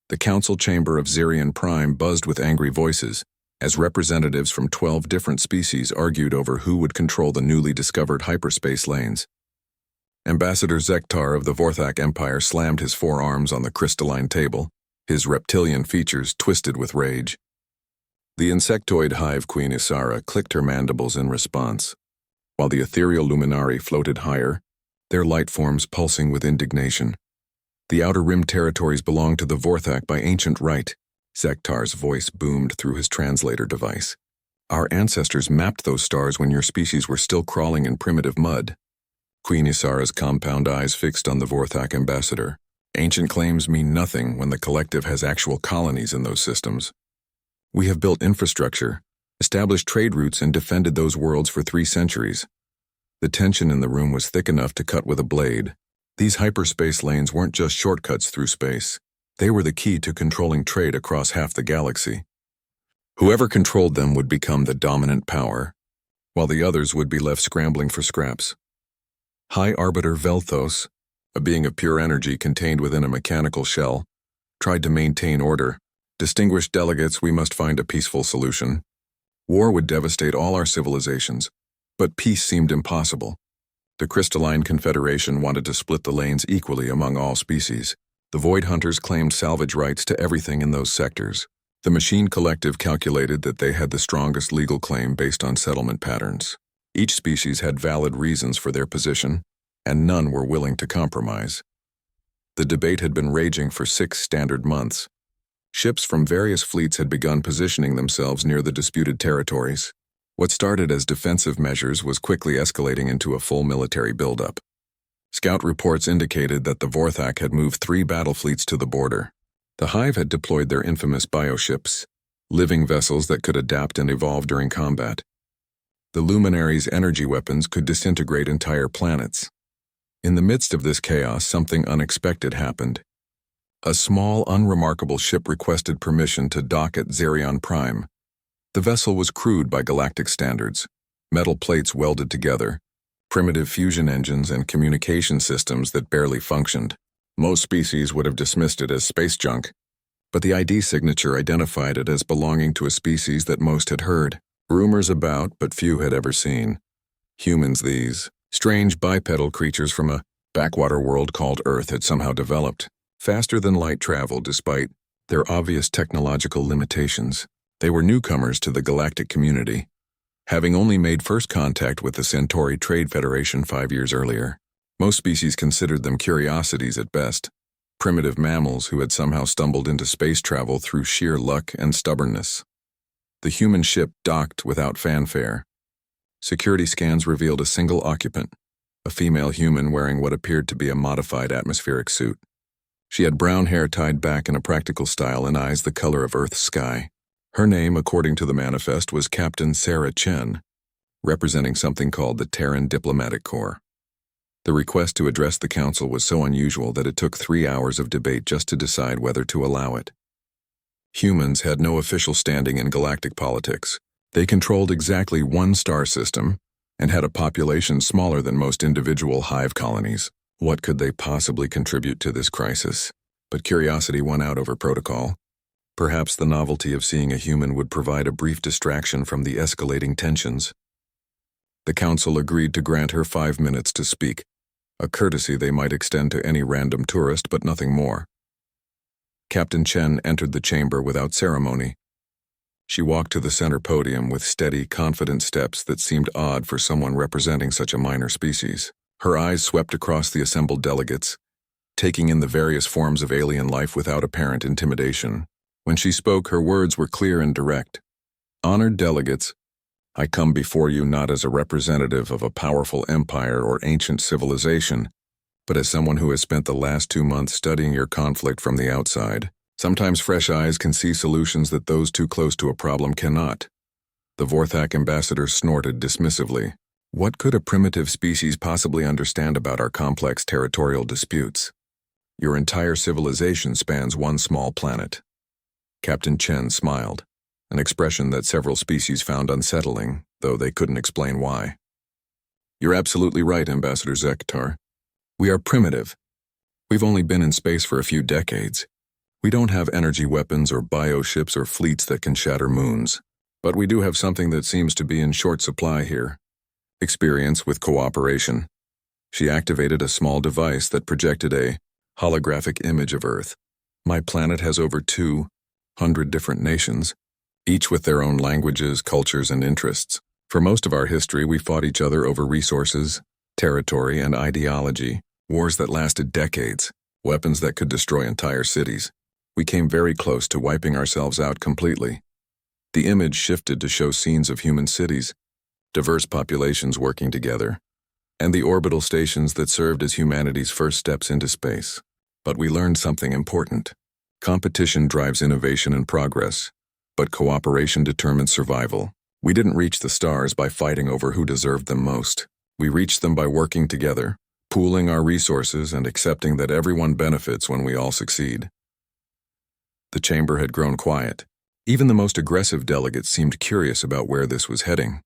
The council chamber of Xerion Prime buzzed with angry voices, as representatives from 12 different species argued over who would control the newly discovered hyperspace lanes. Ambassador Zektar of the Vorthak Empire slammed his forearms on the crystalline table, his reptilian features twisted with rage. The insectoid hive queen Isara clicked her mandibles in response, while the ethereal luminari floated higher, their light forms pulsing with indignation. The Outer Rim territories belong to the Vorthak by ancient right. Zektar's voice boomed through his translator device. Our ancestors mapped those stars when your species were still crawling in primitive mud. Queen Isara's compound eyes fixed on the Vorthak ambassador. Ancient claims mean nothing when the collective has actual colonies in those systems. We have built infrastructure, established trade routes, and defended those worlds for 3 centuries. The tension in the room was thick enough to cut with a blade. These hyperspace lanes weren't just shortcuts through space. They were the key to controlling trade across half the galaxy. Whoever controlled them would become the dominant power, while the others would be left scrambling for scraps. High Arbiter Velthos, a being of pure energy contained within a mechanical shell, tried to maintain order. Distinguished delegates, we must find a peaceful solution. War would devastate all our civilizations, but peace seemed impossible. The Crystalline Confederation wanted to split the lanes equally among all species. The Void Hunters claimed salvage rights to everything in those sectors. The Machine Collective calculated that they had the strongest legal claim based on settlement patterns. Each species had valid reasons for their position, and none were willing to compromise. The debate had been raging for 6 standard months. Ships from various fleets had begun positioning themselves near the disputed territories. What started as defensive measures was quickly escalating into a full military buildup. Scout reports indicated that the Vorthak had moved 3 battle fleets to the border. The Hive had deployed their infamous bioships, living vessels that could adapt and evolve during combat. The Luminaries' energy weapons could disintegrate entire planets. In the midst of this chaos, something unexpected happened. A small, unremarkable ship requested permission to dock at Xerion Prime. The vessel was crude by galactic standards, metal plates welded together, primitive fusion engines and communication systems that barely functioned. Most species would have dismissed it as space junk, but the ID signature identified it as belonging to a species that most had heard rumors about but few had ever seen. Humans, these strange bipedal creatures from a backwater world called Earth, had somehow developed faster than light travel despite their obvious technological limitations. They were newcomers to the galactic community, having only made first contact with the Centauri Trade Federation 5 years earlier. Most species considered them curiosities at best, primitive mammals who had somehow stumbled into space travel through sheer luck and stubbornness. The human ship docked without fanfare. Security scans revealed a single occupant, a female human wearing what appeared to be a modified atmospheric suit. She had brown hair tied back in a practical style and eyes the color of Earth's sky. Her name, according to the manifest, was Captain Sarah Chen, representing something called the Terran Diplomatic Corps. The request to address the council was so unusual that it took 3 hours of debate just to decide whether to allow it. Humans had no official standing in galactic politics. They controlled exactly 1 star system and had a population smaller than most individual hive colonies. What could they possibly contribute to this crisis? But curiosity won out over protocol. Perhaps the novelty of seeing a human would provide a brief distraction from the escalating tensions. The council agreed to grant her 5 minutes to speak, a courtesy they might extend to any random tourist, but nothing more. Captain Chen entered the chamber without ceremony. She walked to the center podium with steady, confident steps that seemed odd for someone representing such a minor species. Her eyes swept across the assembled delegates, taking in the various forms of alien life without apparent intimidation. When she spoke, her words were clear and direct. Honored delegates, I come before you not as a representative of a powerful empire or ancient civilization, but as someone who has spent the last 2 months studying your conflict from the outside. Sometimes fresh eyes can see solutions that those too close to a problem cannot. The Vorthak ambassador snorted dismissively. What could a primitive species possibly understand about our complex territorial disputes? Your entire civilization spans 1 small planet. Captain Chen smiled, an expression that several species found unsettling, though they couldn't explain why. You're absolutely right, Ambassador Zektar. We are primitive. We've only been in space for a few decades. We don't have energy weapons or bioships or fleets that can shatter moons. But we do have something that seems to be in short supply here. Experience with cooperation. She activated a small device that projected a holographic image of Earth. My planet has over 200 different nations, each with their own languages, cultures, and interests. For most of our history, we fought each other over resources, territory, and ideology, wars that lasted decades, weapons that could destroy entire cities. We came very close to wiping ourselves out completely. The image shifted to show scenes of human cities, diverse populations working together, and the orbital stations that served as humanity's first steps into space. But we learned something important. Competition drives innovation and progress, but cooperation determines survival. We didn't reach the stars by fighting over who deserved them most. We reached them by working together, pooling our resources and accepting that everyone benefits when we all succeed. The chamber had grown quiet. Even the most aggressive delegates seemed curious about where this was heading.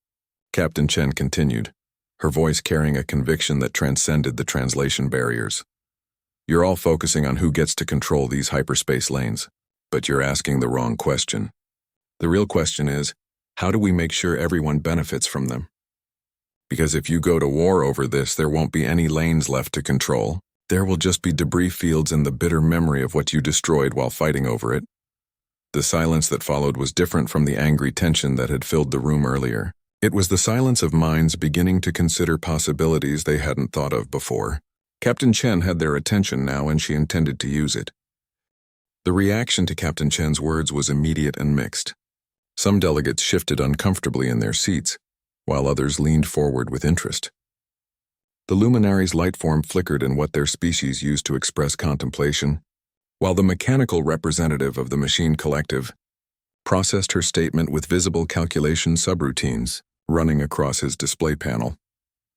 Captain Chen continued, her voice carrying a conviction that transcended the translation barriers. You're all focusing on who gets to control these hyperspace lanes, but you're asking the wrong question. The real question is, how do we make sure everyone benefits from them? Because if you go to war over this, there won't be any lanes left to control. There will just be debris fields and the bitter memory of what you destroyed while fighting over it. The silence that followed was different from the angry tension that had filled the room earlier. It was the silence of minds beginning to consider possibilities they hadn't thought of before. Captain Chen had their attention now, and she intended to use it. The reaction to Captain Chen's words was immediate and mixed. Some delegates shifted uncomfortably in their seats, while others leaned forward with interest. The luminary's light form flickered in what their species used to express contemplation, while the mechanical representative of the machine collective processed her statement with visible calculation subroutines running across his display panel.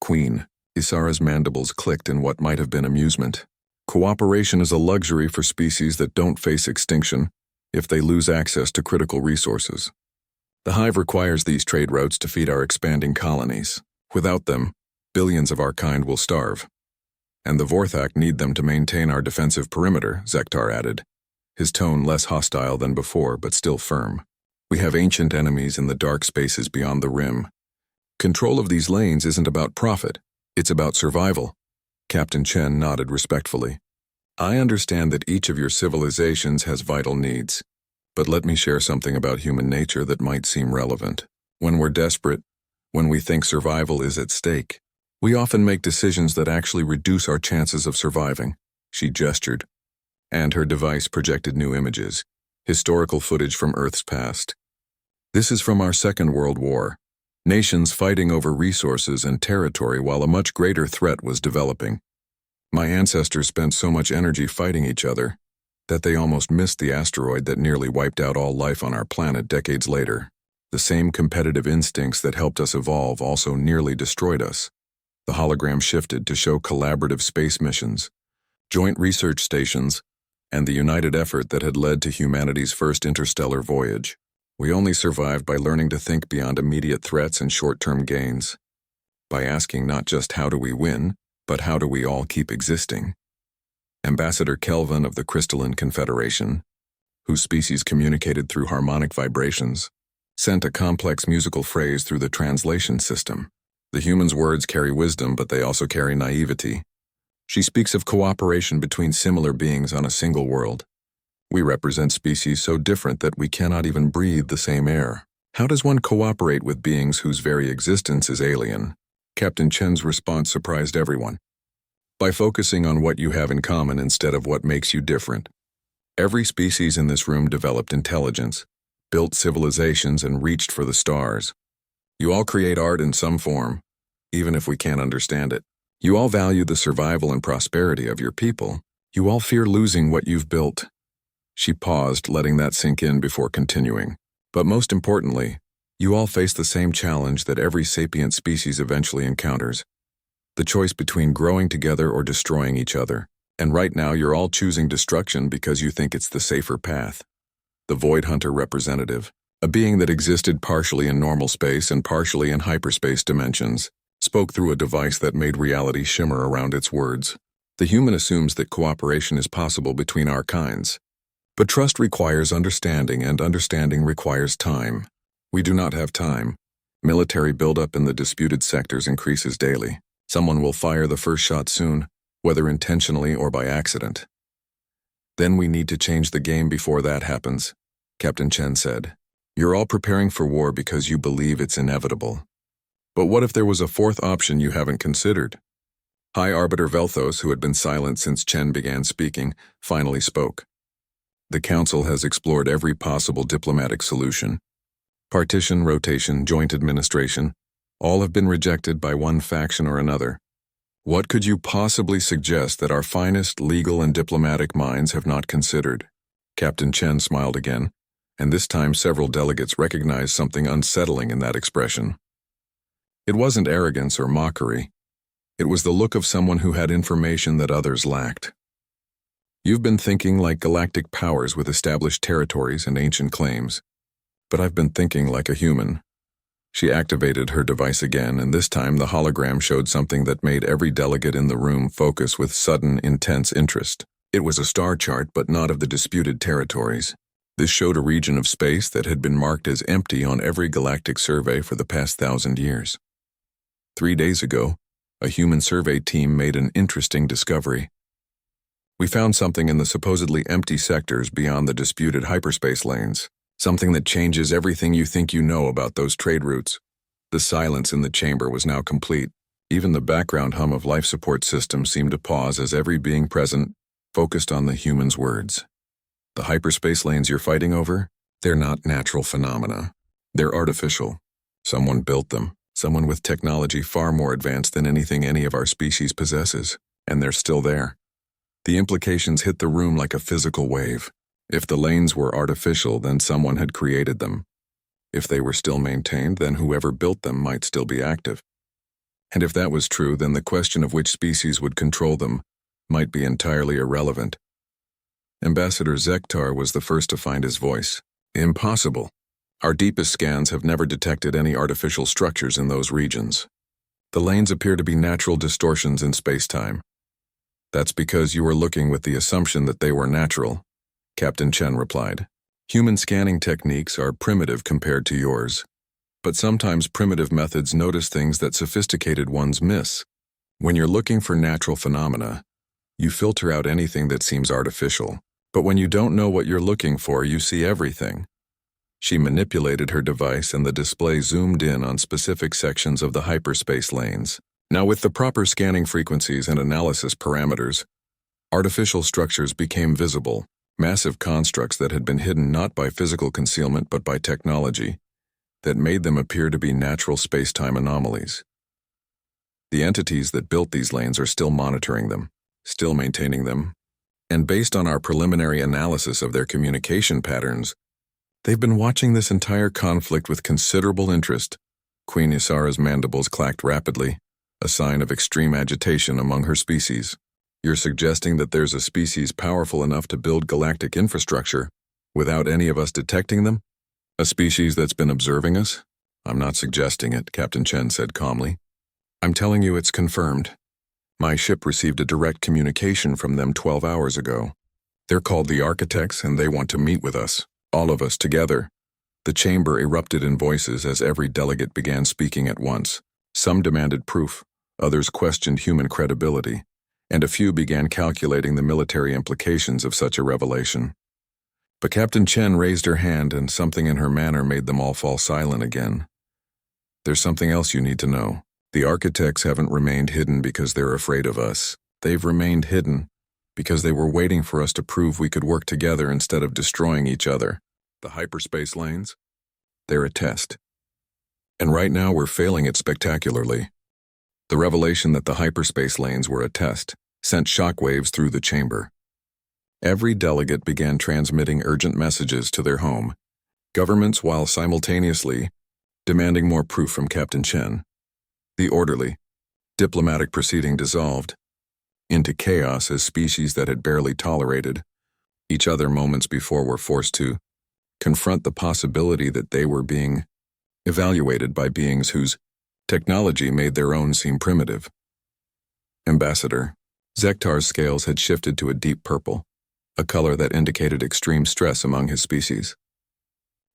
Queen, Isara's mandibles clicked in what might have been amusement. Cooperation is a luxury for species that don't face extinction if they lose access to critical resources. The hive requires these trade routes to feed our expanding colonies. Without them, billions of our kind will starve. And the Vorthak need them to maintain our defensive perimeter, Zektar added, his tone less hostile than before but still firm. We have ancient enemies in the dark spaces beyond the rim. Control of these lanes isn't about profit, it's about survival. Captain Chen nodded respectfully. I understand that each of your civilizations has vital needs, but let me share something about human nature that might seem relevant. When we're desperate, when we think survival is at stake, we often make decisions that actually reduce our chances of surviving. She gestured, and her device projected new images, historical footage from Earth's past. This is from our Second World War, nations fighting over resources and territory while a much greater threat was developing. My ancestors spent so much energy fighting each other that they almost missed the asteroid that nearly wiped out all life on our planet decades later. The same competitive instincts that helped us evolve also nearly destroyed us. The hologram shifted to show collaborative space missions, joint research stations, and the united effort that had led to humanity's first interstellar voyage. We only survived by learning to think beyond immediate threats and short-term gains, by asking not just how do we win, but how do we all keep existing. Ambassador Kelvin of the Crystalline Confederation, whose species communicated through harmonic vibrations, sent a complex musical phrase through the translation system. The human's words carry wisdom, but they also carry naivety. She speaks of cooperation between similar beings on a single world. We represent species so different that we cannot even breathe the same air. How does one cooperate with beings whose very existence is alien? Captain Chen's response surprised everyone. By focusing on what you have in common instead of what makes you different. Every species in this room developed intelligence, built civilizations, and reached for the stars. You all create art in some form, even if we can't understand it. You all value the survival and prosperity of your people. You all fear losing what you've built. She paused, letting that sink in before continuing. But most importantly, you all face the same challenge that every sapient species eventually encounters. The choice between growing together or destroying each other. And right now you're all choosing destruction because you think it's the safer path. The Void Hunter representative, a being that existed partially in normal space and partially in hyperspace dimensions, spoke through a device that made reality shimmer around its words. The human assumes that cooperation is possible between our kinds. But trust requires understanding, and understanding requires time. We do not have time. Military buildup in the disputed sectors increases daily. Someone will fire the first shot soon, whether intentionally or by accident. Then we need to change the game before that happens, Captain Chen said. You're all preparing for war because you believe it's inevitable. But what if there was a fourth option you haven't considered? High Arbiter Velthos, who had been silent since Chen began speaking, finally spoke. The Council has explored every possible diplomatic solution. Partition, rotation, joint administration, all have been rejected by one faction or another. What could you possibly suggest that our finest legal and diplomatic minds have not considered? Captain Chen smiled again, and this time several delegates recognized something unsettling in that expression. It wasn't arrogance or mockery. It was the look of someone who had information that others lacked. You've been thinking like galactic powers with established territories and ancient claims, but I've been thinking like a human. She activated her device again, and this time the hologram showed something that made every delegate in the room focus with sudden, intense interest. It was a star chart, but not of the disputed territories. This showed a region of space that had been marked as empty on every galactic survey for the past 1,000 years. 3 days ago, a human survey team made an interesting discovery. We found something in the supposedly empty sectors beyond the disputed hyperspace lanes, something that changes everything you think you know about those trade routes. The silence in the chamber was now complete. Even the background hum of life support systems seemed to pause as every being present focused on the human's words. The hyperspace lanes you're fighting over, they're not natural phenomena. They're artificial. Someone built them. Someone with technology far more advanced than anything any of our species possesses, and they're still there. The implications hit the room like a physical wave. If the lanes were artificial, then someone had created them. If they were still maintained, then whoever built them might still be active. And if that was true, then the question of which species would control them might be entirely irrelevant. Ambassador Zektar was the first to find his voice. Impossible. Our deepest scans have never detected any artificial structures in those regions. The lanes appear to be natural distortions in space-time. That's because you were looking with the assumption that they were natural, Captain Chen replied. Human scanning techniques are primitive compared to yours, but sometimes primitive methods notice things that sophisticated ones miss. When you're looking for natural phenomena, you filter out anything that seems artificial, but when you don't know what you're looking for, you see everything. She manipulated her device and the display zoomed in on specific sections of the hyperspace lanes. Now, with the proper scanning frequencies and analysis parameters, artificial structures became visible, massive constructs that had been hidden not by physical concealment but by technology, that made them appear to be natural space-time anomalies. The entities that built these lanes are still monitoring them, still maintaining them, and based on our preliminary analysis of their communication patterns, they've been watching this entire conflict with considerable interest. Queen Isara's mandibles clacked rapidly, a sign of extreme agitation among her species. You're suggesting that there's a species powerful enough to build galactic infrastructure without any of us detecting them? A species that's been observing us? I'm not suggesting it, Captain Chen said calmly. I'm telling you it's confirmed. My ship received a direct communication from them 12 hours ago. They're called the Architects, and they want to meet with us. All of us together. The chamber erupted in voices as every delegate began speaking at once. Some demanded proof, others questioned human credibility, and a few began calculating the military implications of such a revelation. But Captain Chen raised her hand, and something in her manner made them all fall silent again. There's something else you need to know. The Architects haven't remained hidden because they're afraid of us. They've remained hidden because they were waiting for us to prove we could work together instead of destroying each other. The hyperspace lanes? They're a test. And right now we're failing it spectacularly. The revelation that the hyperspace lanes were a test sent shockwaves through the chamber. Every delegate began transmitting urgent messages to their home governments while simultaneously demanding more proof from Captain Chen. The orderly, diplomatic proceeding dissolved into chaos as species that had barely tolerated each other moments before were forced to confront the possibility that they were being evaluated by beings whose technology made their own seem primitive. Ambassador, Zektar's scales had shifted to a deep purple. a color that indicated extreme stress among his species.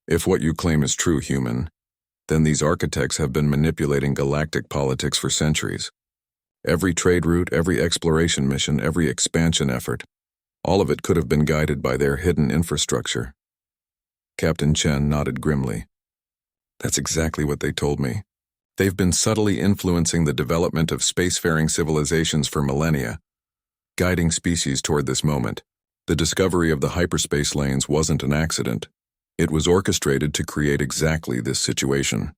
If what you claim is true, human, then these architects have been manipulating galactic politics for centuries. Every trade route, every exploration mission, every expansion effort, all of it could have been guided by their hidden infrastructure. Captain Chen nodded grimly. That's exactly what they told me. They've been subtly influencing the development of spacefaring civilizations for millennia, guiding species toward this moment. The discovery of the hyperspace lanes wasn't an accident. It was orchestrated to create exactly this situation.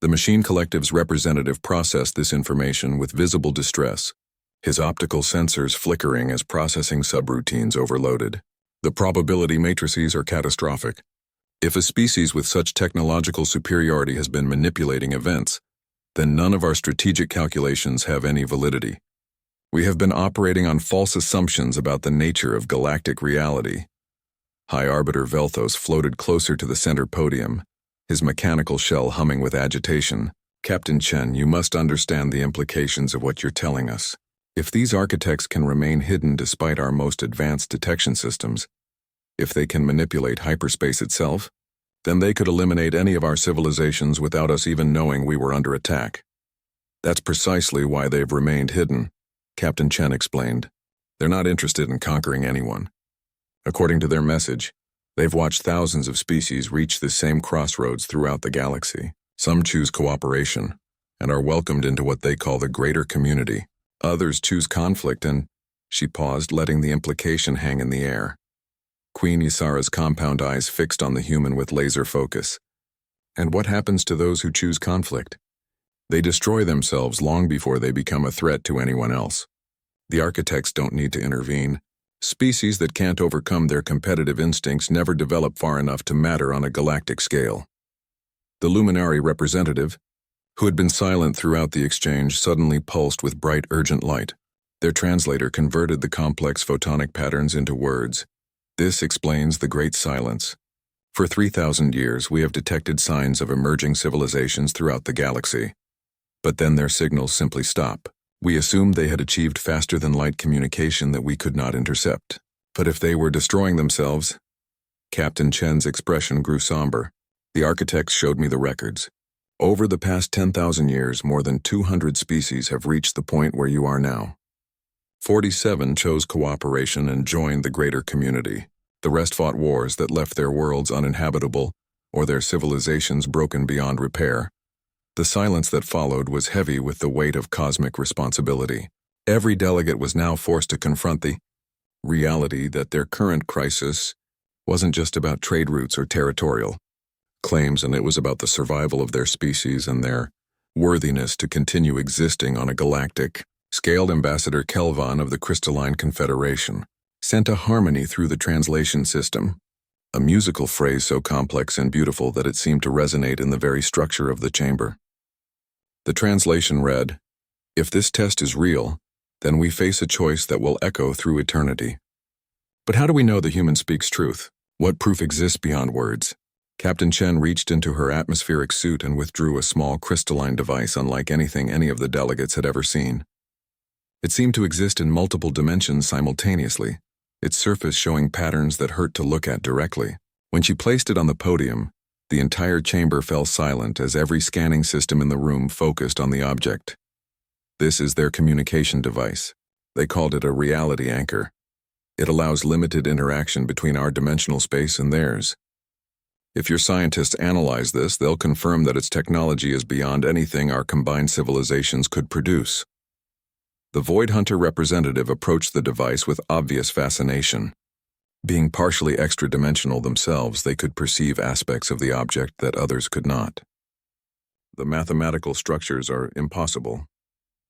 The Machine Collective's representative processed this information with visible distress, his optical sensors flickering as processing subroutines overloaded. The probability matrices are catastrophic. If a species with such technological superiority has been manipulating events, then none of our strategic calculations have any validity. We have been operating on false assumptions about the nature of galactic reality. High Arbiter Velthos floated closer to the center podium, his mechanical shell humming with agitation. Captain Chen, you must understand the implications of what you're telling us. If these architects can remain hidden despite our most advanced detection systems, if they can manipulate hyperspace itself, then they could eliminate any of our civilizations without us even knowing we were under attack. That's precisely why they've remained hidden, Captain Chen explained. They're not interested in conquering anyone. According to their message, they've watched thousands of species reach the same crossroads throughout the galaxy. Some choose cooperation and are welcomed into what they call the greater community. Others choose conflict and, she paused, letting the implication hang in the air. Queen Ysara's compound eyes fixed on the human with laser focus. And what happens to those who choose conflict? They destroy themselves long before they become a threat to anyone else. The architects don't need to intervene. Species that can't overcome their competitive instincts never develop far enough to matter on a galactic scale. The Luminary representative, who had been silent throughout the exchange, suddenly pulsed with bright, urgent light. Their translator converted the complex photonic patterns into words. This explains the Great Silence. For 3,000 years, we have detected signs of emerging civilizations throughout the galaxy. But then their signals simply stop. We assumed they had achieved faster-than-light communication that we could not intercept. But if they were destroying themselves... Captain Chen's expression grew somber. The architects showed me the records. Over the past 10,000 years, more than 200 species have reached the point where you are now. 47 chose cooperation and joined the greater community. The rest fought wars that left their worlds uninhabitable or their civilizations broken beyond repair. The silence that followed was heavy with the weight of cosmic responsibility. Every delegate was now forced to confront the reality that their current crisis wasn't just about trade routes or territorial claims, and it was about the survival of their species and their worthiness to continue existing on a galactic scale. Ambassador Kelvon of the Crystalline Confederation sent a harmony through the translation system, a musical phrase so complex and beautiful that it seemed to resonate in the very structure of the chamber. The translation read, "If this test is real, then we face a choice that will echo through eternity." But how do we know the human speaks truth? What proof exists beyond words? Captain Chen reached into her atmospheric suit and withdrew a small crystalline device unlike anything any of the delegates had ever seen. It seemed to exist in multiple dimensions simultaneously, its surface showing patterns that hurt to look at directly. When she placed it on the podium, the entire chamber fell silent as every scanning system in the room focused on the object. This is their communication device. They called it a reality anchor. It allows limited interaction between our dimensional space and theirs. If your scientists analyze this, they'll confirm that its technology is beyond anything our combined civilizations could produce. The Void Hunter representative approached the device with obvious fascination. Being partially extra-dimensional themselves, they could perceive aspects of the object that others could not. The mathematical structures are impossible.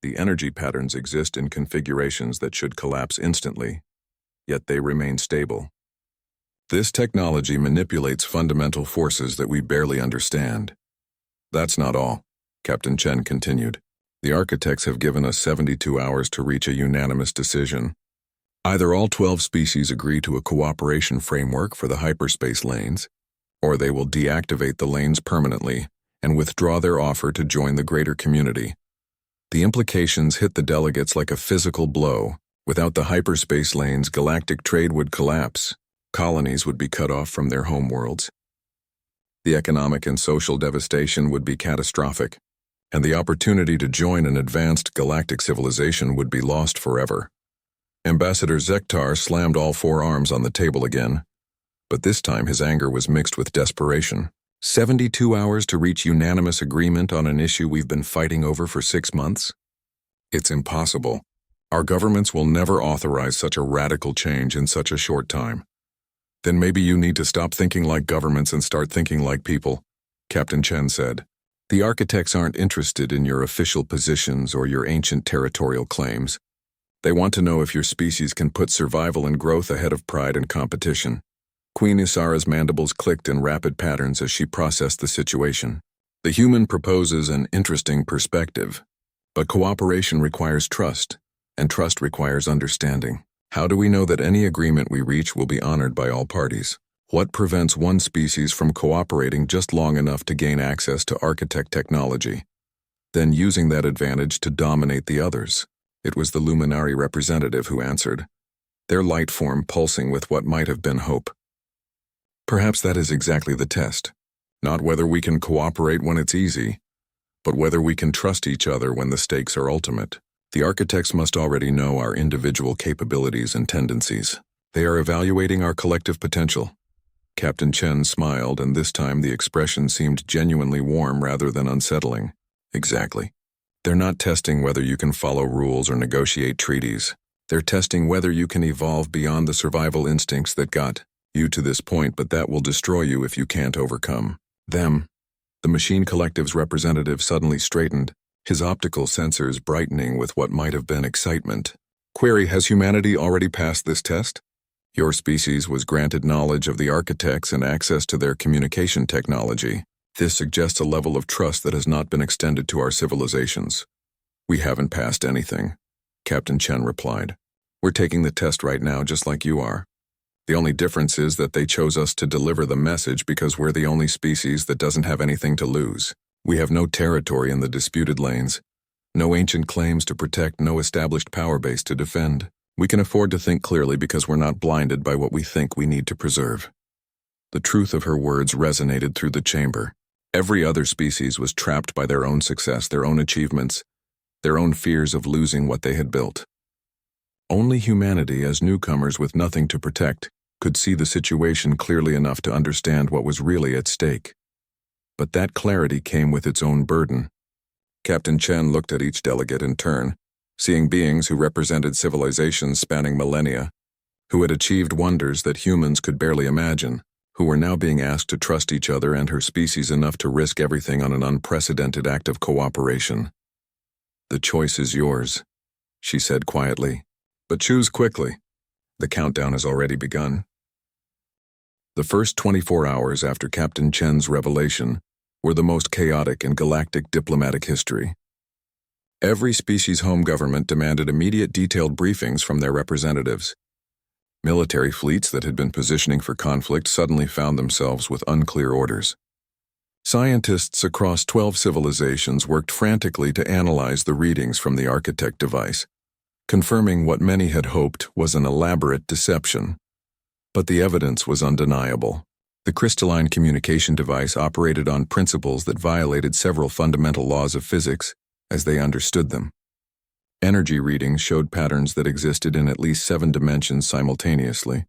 The energy patterns exist in configurations that should collapse instantly, yet they remain stable. This technology manipulates fundamental forces that we barely understand. That's not all, Captain Chen continued. The architects have given us 72 hours to reach a unanimous decision. Either all 12 species agree to a cooperation framework for the hyperspace lanes, or they will deactivate the lanes permanently and withdraw their offer to join the greater community. The implications hit the delegates like a physical blow. Without the hyperspace lanes, galactic trade would collapse. Colonies would be cut off from their homeworlds. The economic and social devastation would be catastrophic, and the opportunity to join an advanced galactic civilization would be lost forever. Ambassador Zektar slammed all four arms on the table again, but this time his anger was mixed with desperation. 72 hours to reach unanimous agreement on an issue we've been fighting over for 6 months? It's impossible. Our governments will never authorize such a radical change in such a short time. Then maybe you need to stop thinking like governments and start thinking like people, Captain Chen said. The architects aren't interested in your official positions or your ancient territorial claims. They want to know if your species can put survival and growth ahead of pride and competition. Queen Isara's mandibles clicked in rapid patterns as she processed the situation. The human proposes an interesting perspective, but cooperation requires trust, and trust requires understanding. How do we know that any agreement we reach will be honored by all parties? What prevents one species from cooperating just long enough to gain access to architect technology, then using that advantage to dominate the others? It was the Luminari representative who answered, their light form pulsing with what might have been hope. Perhaps that is exactly the test. Not whether we can cooperate when it's easy, but whether we can trust each other when the stakes are ultimate. The architects must already know our individual capabilities and tendencies. They are evaluating our collective potential. Captain Chen smiled, and this time the expression seemed genuinely warm rather than unsettling. Exactly. They're not testing whether you can follow rules or negotiate treaties. They're testing whether you can evolve beyond the survival instincts that got you to this point, but that will destroy you if you can't overcome them. The machine collective's representative suddenly straightened, his optical sensors brightening with what might have been excitement. Query: has humanity already passed this test? Your species was granted knowledge of the architects and access to their communication technology. This suggests a level of trust that has not been extended to our civilizations. We haven't passed anything, Captain Chen replied. We're taking the test right now just like you are. The only difference is that they chose us to deliver the message because we're the only species that doesn't have anything to lose. We have no territory in the disputed lanes, no ancient claims to protect, no established power base to defend. We can afford to think clearly because we're not blinded by what we think we need to preserve. The truth of her words resonated through the chamber. Every other species was trapped by their own success, their own achievements, their own fears of losing what they had built. Only humanity, as newcomers with nothing to protect, could see the situation clearly enough to understand what was really at stake. But that clarity came with its own burden. Captain Chen looked at each delegate in turn, seeing beings who represented civilizations spanning millennia, who had achieved wonders that humans could barely imagine, who were now being asked to trust each other and her species enough to risk everything on an unprecedented act of cooperation. The choice is yours, she said quietly, but choose quickly. The countdown has already begun. The first 24 hours after Captain Chen's revelation were the most chaotic in galactic diplomatic history. Every species' home government demanded immediate detailed briefings from their representatives. Military fleets that had been positioning for conflict suddenly found themselves with unclear orders. Scientists across 12 civilizations worked frantically to analyze the readings from the architect device, confirming what many had hoped was an elaborate deception. But the evidence was undeniable. The crystalline communication device operated on principles that violated several fundamental laws of physics as they understood them. Energy readings showed patterns that existed in at least 7 dimensions simultaneously.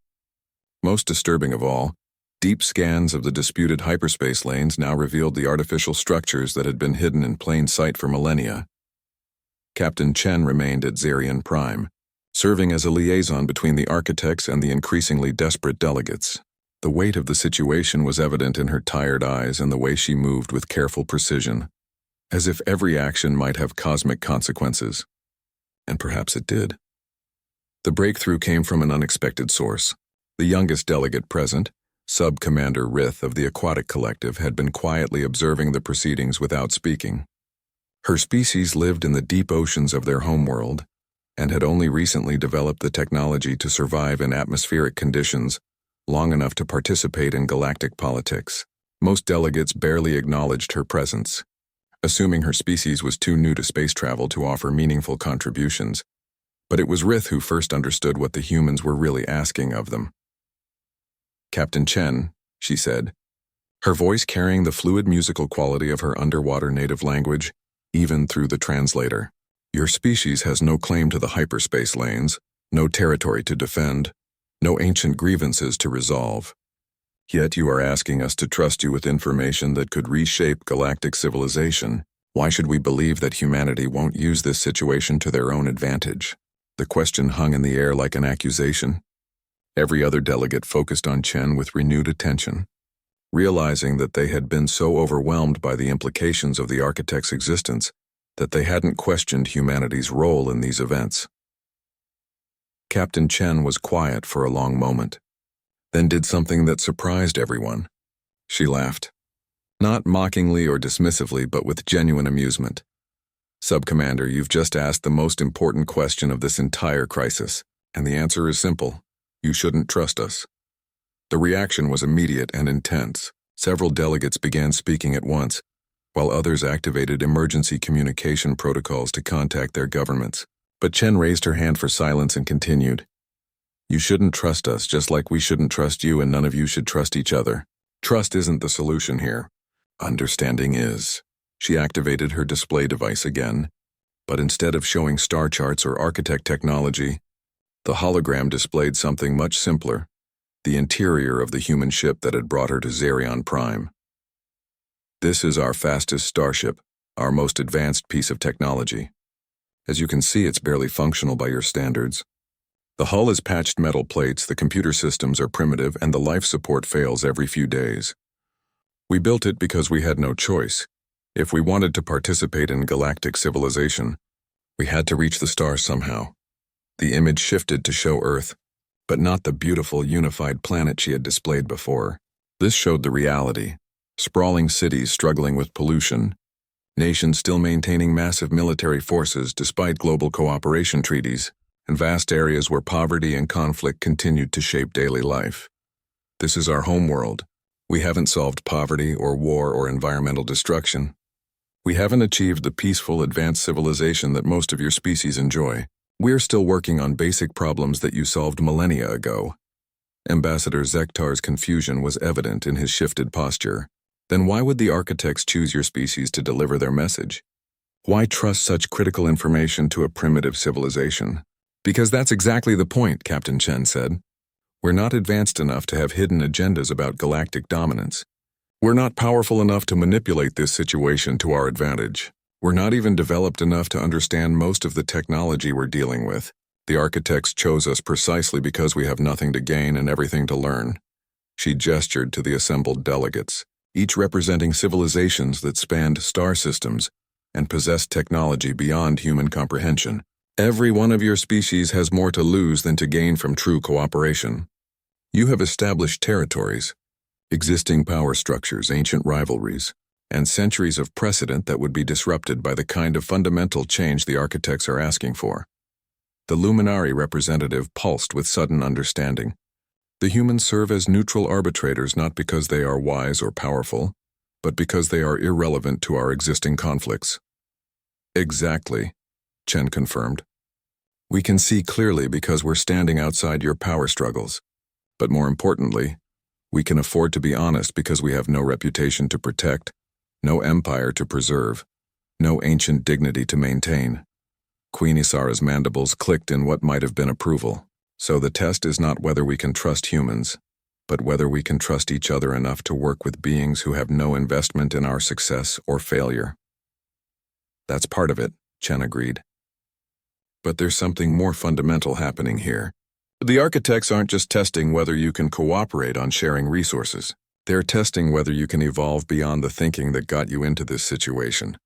Most disturbing of all, deep scans of the disputed hyperspace lanes now revealed the artificial structures that had been hidden in plain sight for millennia. Captain Chen remained at Zerion Prime, serving as a liaison between the architects and the increasingly desperate delegates. The weight of the situation was evident in her tired eyes and the way she moved with careful precision, as if every action might have cosmic consequences. And perhaps it did. The breakthrough came from an unexpected source. The youngest delegate present, Sub-Commander Rith of the Aquatic Collective, had been quietly observing the proceedings without speaking. Her species lived in the deep oceans of their homeworld and had only recently developed the technology to survive in atmospheric conditions long enough to participate in galactic politics. Most delegates barely acknowledged her presence, assuming her species was too new to space travel to offer meaningful contributions. But it was Rith who first understood what the humans were really asking of them. "Captain Chen," she said, her voice carrying the fluid musical quality of her underwater native language, even through the translator. "Your species has no claim to the hyperspace lanes, no territory to defend, no ancient grievances to resolve. Yet you are asking us to trust you with information that could reshape galactic civilization. Why should we believe that humanity won't use this situation to their own advantage?" The question hung in the air like an accusation. Every other delegate focused on Chen with renewed attention, realizing that they had been so overwhelmed by the implications of the architect's existence that they hadn't questioned humanity's role in these events. Captain Chen was quiet for a long moment, then did something that surprised everyone. She laughed. Not mockingly or dismissively, but with genuine amusement. "Sub-Commander, you've just asked the most important question of this entire crisis, and the answer is simple. You shouldn't trust us." The reaction was immediate and intense. Several delegates began speaking at once, while others activated emergency communication protocols to contact their governments. But Chen raised her hand for silence and continued. "You shouldn't trust us, just like we shouldn't trust you, and none of you should trust each other. Trust isn't the solution here. Understanding is." She activated her display device again, but instead of showing star charts or architect technology, the hologram displayed something much simpler, the interior of the human ship that had brought her to Zerion Prime. "This is our fastest starship, our most advanced piece of technology. As you can see, it's barely functional by your standards. The hull is patched metal plates, the computer systems are primitive, and the life support fails every few days. We built it because we had no choice. If we wanted to participate in galactic civilization, we had to reach the stars somehow." The image shifted to show Earth, but not the beautiful, unified planet she had displayed before. This showed the reality: sprawling cities struggling with pollution, nations still maintaining massive military forces despite global cooperation treaties, and vast areas where poverty and conflict continued to shape daily life. "This is our homeworld. We haven't solved poverty or war or environmental destruction. We haven't achieved the peaceful, advanced civilization that most of your species enjoy. We're still working on basic problems that you solved millennia ago." Ambassador Zektar's confusion was evident in his shifted posture. Then why would the architects choose your species to deliver their message? Why trust such critical information to a primitive civilization? "Because that's exactly the point," Captain Chen said. "We're not advanced enough to have hidden agendas about galactic dominance. We're not powerful enough to manipulate this situation to our advantage. We're not even developed enough to understand most of the technology we're dealing with. The architects chose us precisely because we have nothing to gain and everything to learn." She gestured to the assembled delegates, each representing civilizations that spanned star systems and possessed technology beyond human comprehension. "Every one of your species has more to lose than to gain from true cooperation. You have established territories, existing power structures, ancient rivalries, and centuries of precedent that would be disrupted by the kind of fundamental change the architects are asking for." The Luminari representative pulsed with sudden understanding. "The humans serve as neutral arbitrators not because they are wise or powerful, but because they are irrelevant to our existing conflicts." "Exactly," Chen confirmed. "We can see clearly because we're standing outside your power struggles. But more importantly, we can afford to be honest because we have no reputation to protect, no empire to preserve, no ancient dignity to maintain." Queen Isara's mandibles clicked in what might have been approval. "So the test is not whether we can trust humans, but whether we can trust each other enough to work with beings who have no investment in our success or failure." "That's part of it," Chen agreed. "But there's something more fundamental happening here. The architects aren't just testing whether you can cooperate on sharing resources. They're testing whether you can evolve beyond the thinking that got you into this situation."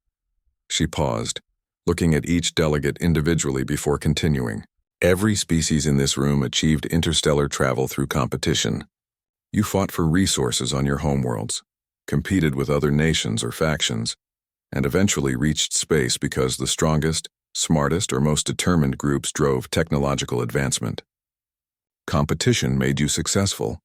She paused, looking at each delegate individually before continuing. "Every species in this room achieved interstellar travel through competition. You fought for resources on your homeworlds, competed with other nations or factions, and eventually reached space because the strongest, smartest, or most determined groups drove technological advancement. Competition made you successful."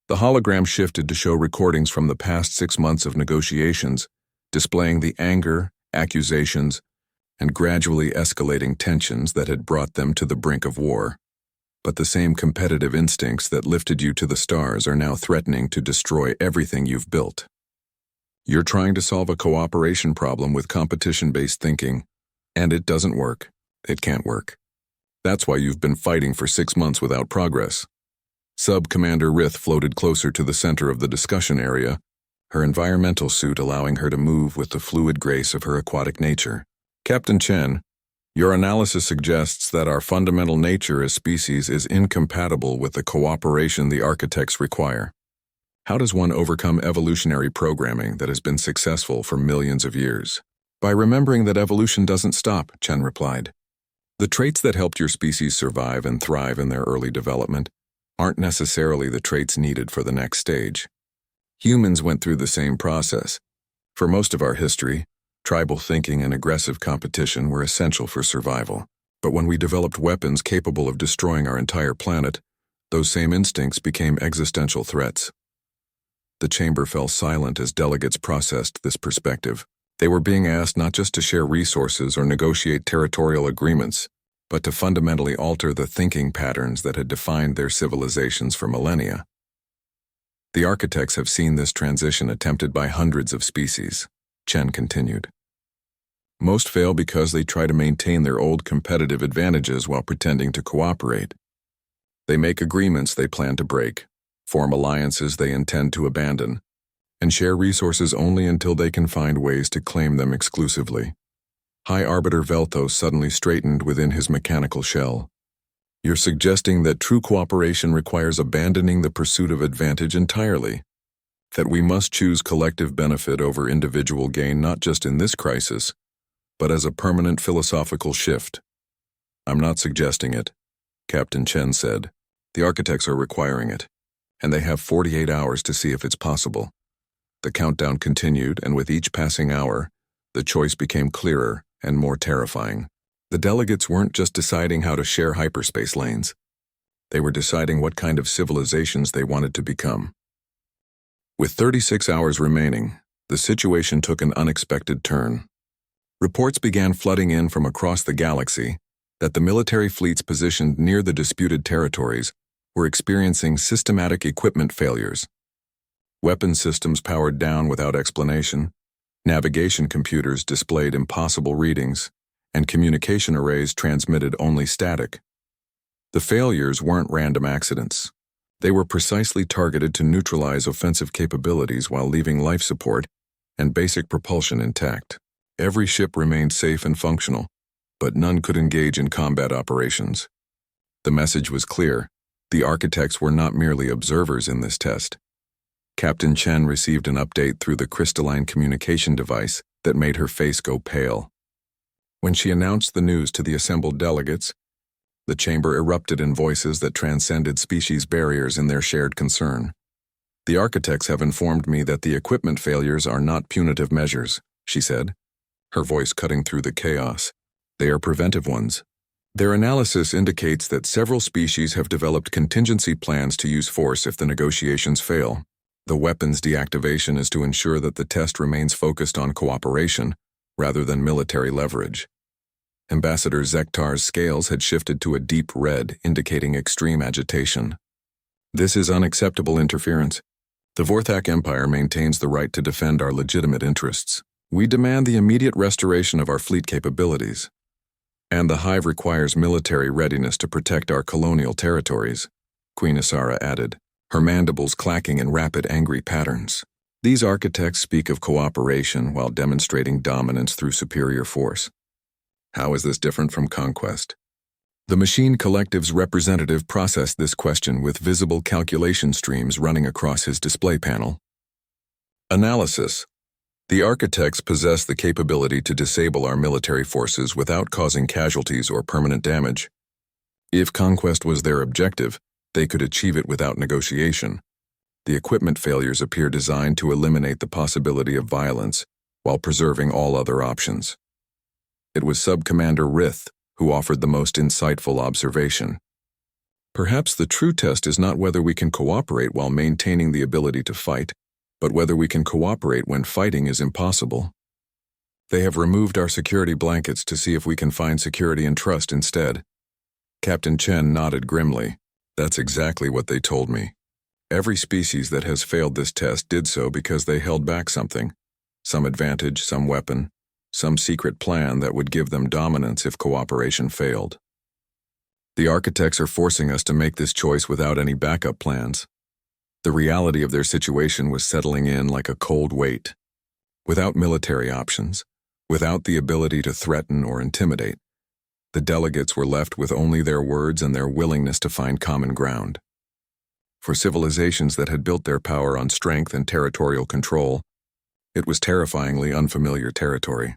The hologram shifted to show recordings from the past 6 months of negotiations, displaying the anger, accusations, and gradually escalating tensions that had brought them to the brink of war. But the same competitive instincts that lifted you to the stars are now threatening to destroy everything you've built. You're trying to solve a cooperation problem with competition-based thinking, and it doesn't work. It can't work. That's why you've been fighting for 6 months without progress. Sub-Commander Rith floated closer to the center of the discussion area, her environmental suit allowing her to move with the fluid grace of her aquatic nature. Captain Chen, your analysis suggests that our fundamental nature as species is incompatible with the cooperation the architects require. How does one overcome evolutionary programming that has been successful for millions of years? By remembering that evolution doesn't stop, Chen replied. The traits that helped your species survive and thrive in their early development aren't necessarily the traits needed for the next stage. Humans went through the same process. For most of our history, tribal thinking and aggressive competition were essential for survival. But when we developed weapons capable of destroying our entire planet, those same instincts became existential threats. The chamber fell silent as delegates processed this perspective. They were being asked not just to share resources or negotiate territorial agreements, but to fundamentally alter the thinking patterns that had defined their civilizations for millennia. The architects have seen this transition attempted by hundreds of species, Chen continued. Most fail because they try to maintain their old competitive advantages while pretending to cooperate. They make agreements they plan to break, form alliances they intend to abandon, and share resources only until they can find ways to claim them exclusively. High Arbiter Velthos suddenly straightened within his mechanical shell. You're suggesting that true cooperation requires abandoning the pursuit of advantage entirely, that we must choose collective benefit over individual gain not just in this crisis, but as a permanent philosophical shift. I'm not suggesting it, Captain Chen said. The architects are requiring it, and they have 48 hours to see if it's possible. The countdown continued, and with each passing hour, the choice became clearer and more terrifying. The delegates weren't just deciding how to share hyperspace lanes. They were deciding what kind of civilizations they wanted to become. With 36 hours remaining, the situation took an unexpected turn. Reports began flooding in from across the galaxy that the military fleets positioned near the disputed territories were experiencing systematic equipment failures. Weapon systems powered down without explanation, navigation computers displayed impossible readings, and communication arrays transmitted only static. The failures weren't random accidents. They were precisely targeted to neutralize offensive capabilities while leaving life support and basic propulsion intact. Every ship remained safe and functional, but none could engage in combat operations. The message was clear. The architects were not merely observers in this test. Captain Chen received an update through the crystalline communication device that made her face go pale. When she announced the news to the assembled delegates, the chamber erupted in voices that transcended species barriers in their shared concern. The architects have informed me that the equipment failures are not punitive measures, she said, her voice cutting through the chaos. They are preventive ones. Their analysis indicates that several species have developed contingency plans to use force if the negotiations fail. The weapons deactivation is to ensure that the test remains focused on cooperation rather than military leverage. Ambassador Zektar's scales had shifted to a deep red, indicating extreme agitation. This is unacceptable interference. The Vorthak Empire maintains the right to defend our legitimate interests. We demand the immediate restoration of our fleet capabilities. And the Hive requires military readiness to protect our colonial territories, Queen Asara added, her mandibles clacking in rapid, angry patterns. These architects speak of cooperation while demonstrating dominance through superior force. How is this different from conquest? The Machine Collective's representative processed this question with visible calculation streams running across his display panel. Analysis. The architects possess the capability to disable our military forces without causing casualties or permanent damage. If conquest was their objective, they could achieve it without negotiation. The equipment failures appear designed to eliminate the possibility of violence while preserving all other options. It was Sub-Commander Rith who offered the most insightful observation. Perhaps the true test is not whether we can cooperate while maintaining the ability to fight, but whether we can cooperate when fighting is impossible. They have removed our security blankets to see if we can find security and trust instead. Captain Chen nodded grimly. That's exactly what they told me. Every species that has failed this test did so because they held back something. Some advantage, some weapon, some secret plan that would give them dominance if cooperation failed. The architects are forcing us to make this choice without any backup plans. The reality of their situation was settling in like a cold weight. Without military options, without the ability to threaten or intimidate, the delegates were left with only their words and their willingness to find common ground. For civilizations that had built their power on strength and territorial control, it was terrifyingly unfamiliar territory.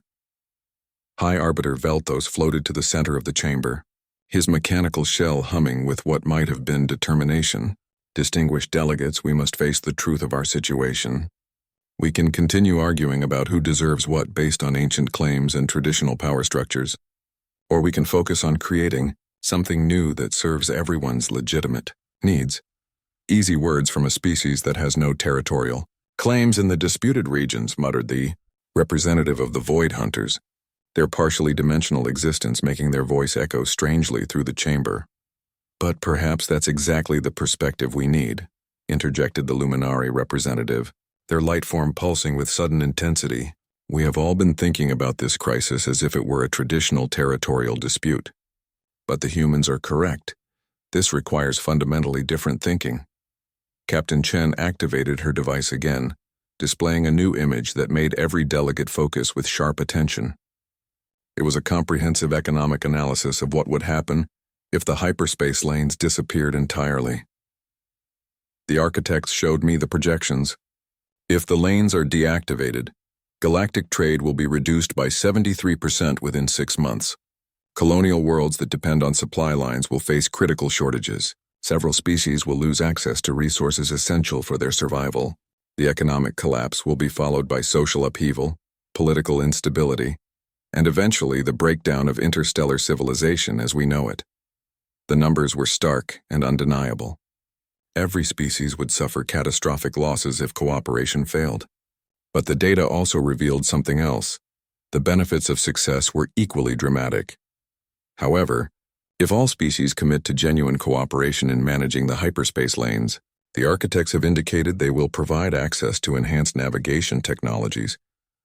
High Arbiter Veltos floated to the center of the chamber, his mechanical shell humming with what might have been determination. Distinguished delegates, we must face the truth of our situation. We can continue arguing about who deserves what based on ancient claims and traditional power structures, or we can focus on creating something new that serves everyone's legitimate needs. Easy words from a species that has no territorial claims in the disputed regions, muttered the representative of the Void Hunters, their partially dimensional existence making their voice echo strangely through the chamber. But perhaps that's exactly the perspective we need, interjected the Luminari representative, their light form pulsing with sudden intensity. We have all been thinking about this crisis as if it were a traditional territorial dispute. But the humans are correct. This requires fundamentally different thinking. Captain Chen activated her device again, displaying a new image that made every delegate focus with sharp attention. It was a comprehensive economic analysis of what would happen if the hyperspace lanes disappeared entirely. The architects showed me the projections. If the lanes are deactivated, galactic trade will be reduced by 73% within 6 months. Colonial worlds that depend on supply lines will face critical shortages. Several species will lose access to resources essential for their survival. The economic collapse will be followed by social upheaval, political instability, and eventually the breakdown of interstellar civilization as we know it. The numbers were stark and undeniable. Every species would suffer catastrophic losses if cooperation failed. But the data also revealed something else. The benefits of success were equally dramatic. However, if all species commit to genuine cooperation in managing the hyperspace lanes, the architects have indicated they will provide access to enhanced navigation technologies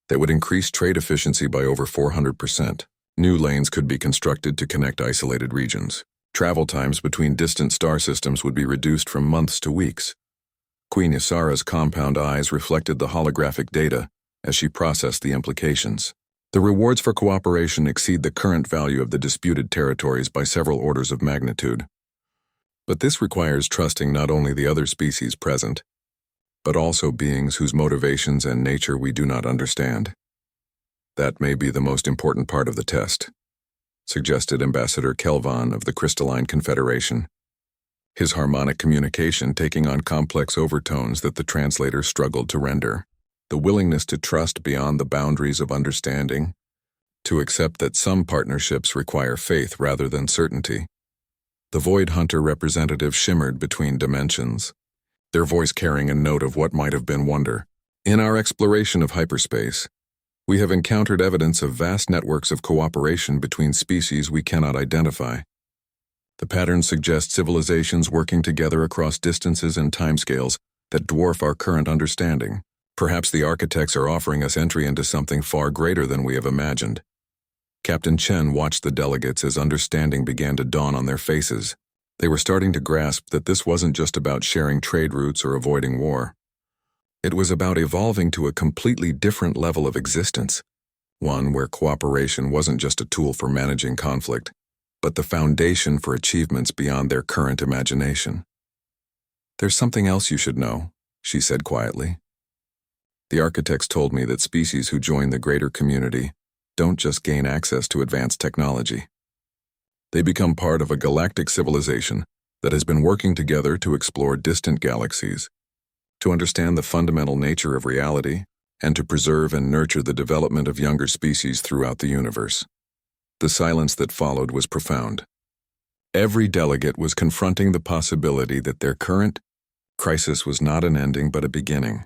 that would increase trade efficiency by over 400%. New lanes could be constructed to connect isolated regions. Travel times between distant star systems would be reduced from months to weeks. Queen Ysara's compound eyes reflected the holographic data as she processed the implications. The rewards for cooperation exceed the current value of the disputed territories by several orders of magnitude. But this requires trusting not only the other species present, but also beings whose motivations and nature we do not understand. That may be the most important part of the test, suggested Ambassador Kelvon of the Crystalline Confederation, his harmonic communication taking on complex overtones that the translator struggled to render. The willingness to trust beyond the boundaries of understanding, to accept that some partnerships require faith rather than certainty. The Void Hunter representative shimmered between dimensions, their voice carrying a note of what might have been wonder. In our exploration of hyperspace, we have encountered evidence of vast networks of cooperation between species we cannot identify. The patterns suggest civilizations working together across distances and timescales that dwarf our current understanding. Perhaps the architects are offering us entry into something far greater than we have imagined. Captain Chen watched the delegates as understanding began to dawn on their faces. They were starting to grasp that this wasn't just about sharing trade routes or avoiding war. It was about evolving to a completely different level of existence, one where cooperation wasn't just a tool for managing conflict, but the foundation for achievements beyond their current imagination. "There's something else you should know," she said quietly. "The architects told me that species who join the greater community don't just gain access to advanced technology. They become part of a galactic civilization that has been working together to explore distant galaxies, to understand the fundamental nature of reality, and to preserve and nurture the development of younger species throughout the universe." The silence that followed was profound. Every delegate was confronting the possibility that their current crisis was not an ending but a beginning,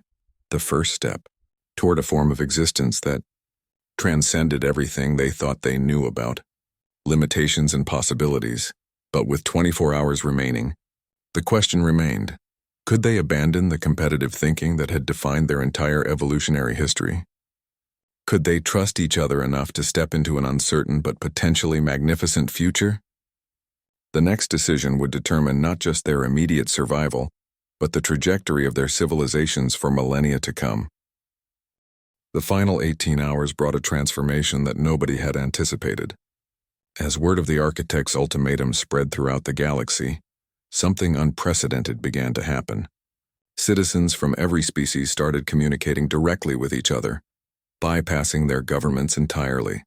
the first step toward a form of existence that transcended everything they thought they knew about. Limitations and possibilities. But with 24 hours remaining, the question remained, could they abandon the competitive thinking that had defined their entire evolutionary history? Could they trust each other enough to step into an uncertain but potentially magnificent future? The next decision would determine not just their immediate survival, but the trajectory of their civilizations for millennia to come. The final 18 hours brought a transformation that nobody had anticipated. As word of the architect's ultimatum spread throughout the galaxy, something unprecedented began to happen. Citizens from every species started communicating directly with each other, bypassing their governments entirely.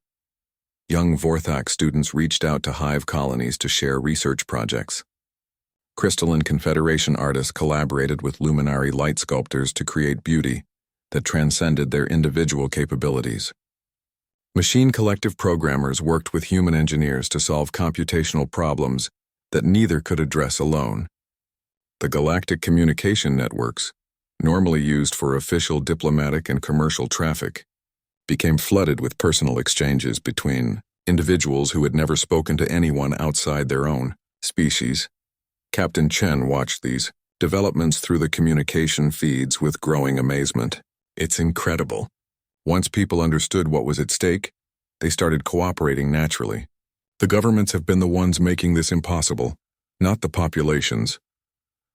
Young Vorthak students reached out to hive colonies to share research projects. Crystalline Confederation artists collaborated with luminary light sculptors to create beauty that transcended their individual capabilities. Machine collective programmers worked with human engineers to solve computational problems that neither could address alone. The galactic communication networks, normally used for official diplomatic and commercial traffic, became flooded with personal exchanges between individuals who had never spoken to anyone outside their own species. Captain Chen watched these developments through the communication feeds with growing amazement. It's incredible. Once people understood what was at stake, they started cooperating naturally. The governments have been the ones making this impossible, not the populations.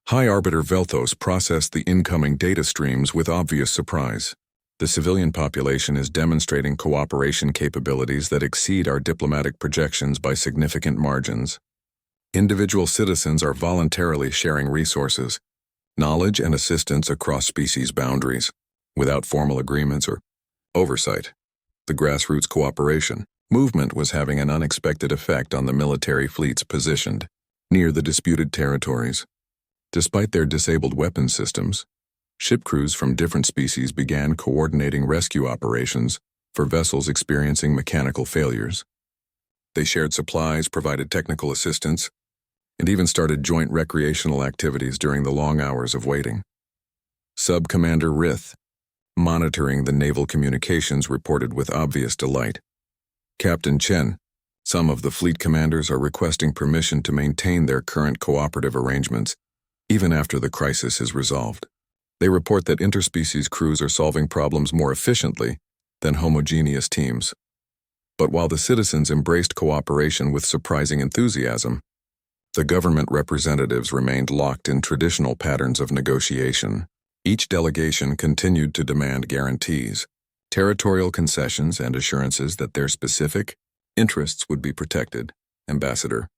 High Arbiter Velthos processed the incoming data streams with obvious surprise. The civilian population is demonstrating cooperation capabilities that exceed our diplomatic projections by significant margins. Individual citizens are voluntarily sharing resources, knowledge and assistance across species boundaries, without formal agreements or oversight. The grassroots cooperation movement was having an unexpected effect on the military fleets positioned near the disputed territories. Despite their disabled weapon systems, ship crews from different species began coordinating rescue operations for vessels experiencing mechanical failures. They shared supplies, provided technical assistance, and even started joint recreational activities during the long hours of waiting. Sub-Commander Rith, monitoring the naval communications, reported with obvious delight. Captain Chen, some of the fleet commanders are requesting permission to maintain their current cooperative arrangements, even after the crisis is resolved. They report that interspecies crews are solving problems more efficiently than homogeneous teams. But while the citizens embraced cooperation with surprising enthusiasm, the government representatives remained locked in traditional patterns of negotiation. Each delegation continued to demand guarantees, territorial concessions, and assurances that their specific interests would be protected. Ambassador